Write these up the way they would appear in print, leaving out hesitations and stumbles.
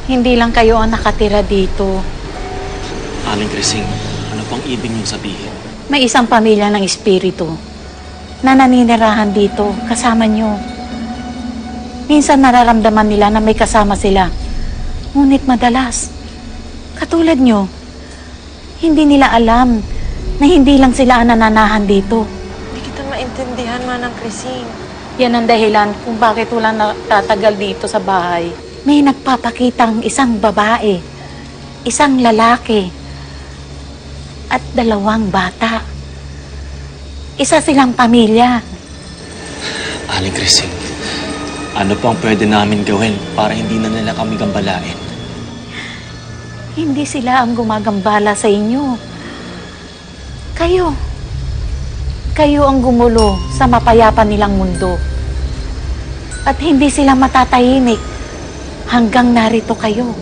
Hindi lang kayo ang nakatira dito. Aling Crising, ano pang ibig niyong sabihin? May isang pamilya ng espiritu na naninirahan dito kasama nyo. Minsan nararamdaman nila na may kasama sila. Ngunit madalas, katulad nyo, hindi nila alam na hindi lang sila ang nananahan dito. Hindi kita maintindihan, Manang Crising. Yan ang dahilan kung bakit wala natatagal dito sa bahay. May nagpapakitang isang babae, isang lalaki, at 2 bata. Isa silang pamilya. Aling Crising, ano pang pwede namin gawin para hindi na nila kami gambalain? Hindi sila ang gumagambala sa inyo. Kayo ang gumulo sa mapayapa nilang mundo. At hindi sila matatahimik hanggang narito kayo.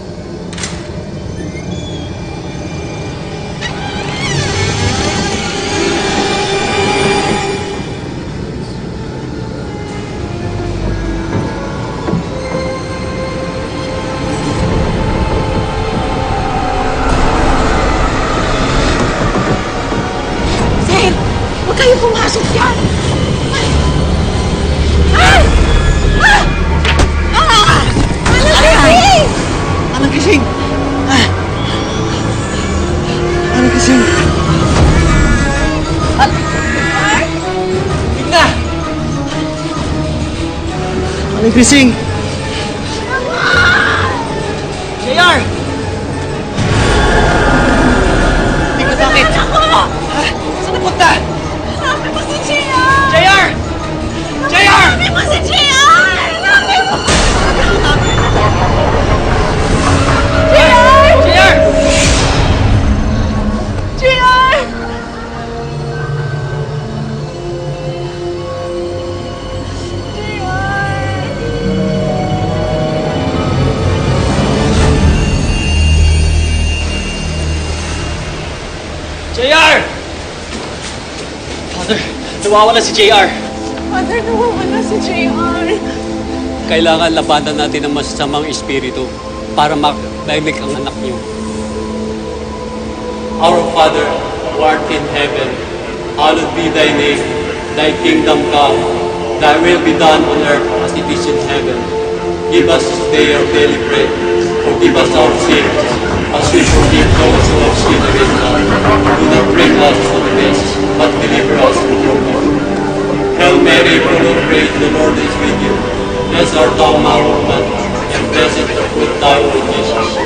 Huwag kayo pumasok dyan! Aling Crising! Aling Crising! Tigna! Aling Crising! JR! Tigna, bakit? Saan napunta? Sabi mo si JR! JR! JR! Sabi mo si JR! Sabi mo! JR! JR! JR! JR! Father, nawawala si JR. Father, nawawala si JR. Kailangan labanan natin ang masasamang espiritu para maimik ang anak niyo. Our Father, who art in heaven, hallowed be thy name. Thy kingdom come, thy will be done on earth as it is in heaven. Give us this day our daily bread. Forgive us our sins, as we forgive those who have sinned against us. Do not bring us to test, but deliver us from evil. Hail Mary, full of grace, the Lord is with you. Blessed art thou among women, and blessed the fruit of thy womb, Jesus.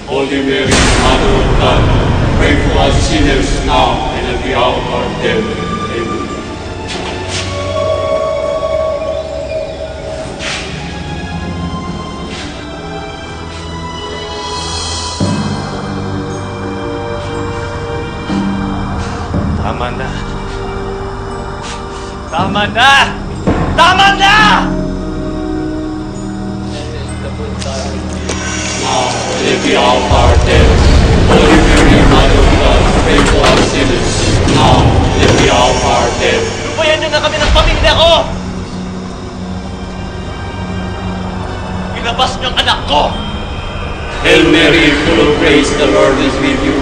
Holy Mary, Mother of God, pray for us sinners now and at the hour of our death. Amen. Tama na. Tama na! Tama na! Now and at the hour of our death. Holy Mary, Mother of God, pray for us sinners now and at the hour of our death. Lubayan niyo na kami ng pamilya ko! Ilabas niyo ang anak ko! Hail Mary, full of grace, the Lord is with you.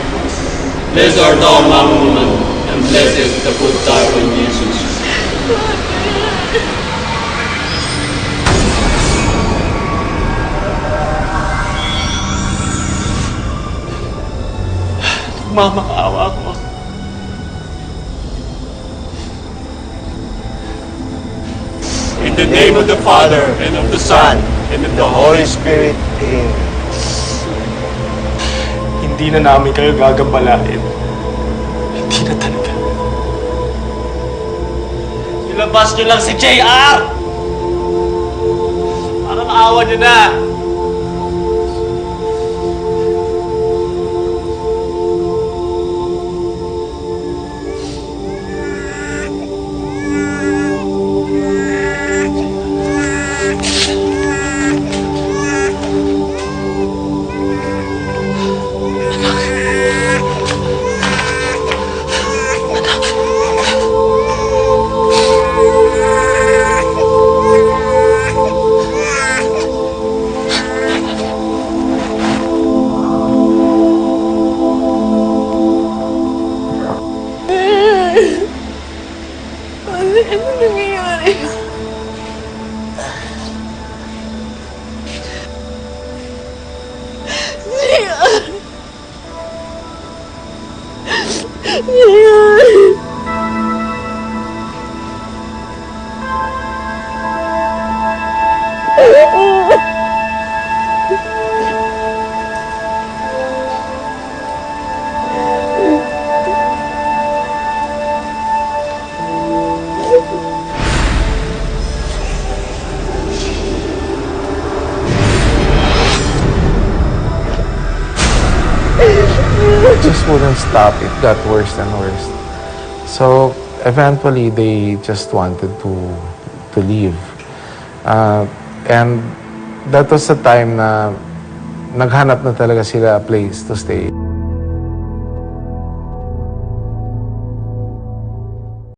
Blessed art thou among women, and blessed is the fruit of thy womb, Jesus. Mamakaawa ko. In the name of the Father, and of the Son, and of the Holy Spirit. Amen. Hindi na namin kayo gagambalain. Hindi na talaga. Ilabas niyo lang si JR! Parang awa niyo na! It just wouldn't stop. It got worse and worse. So eventually, they just wanted to leave. And that was the time na naghanap na talaga sila place to stay.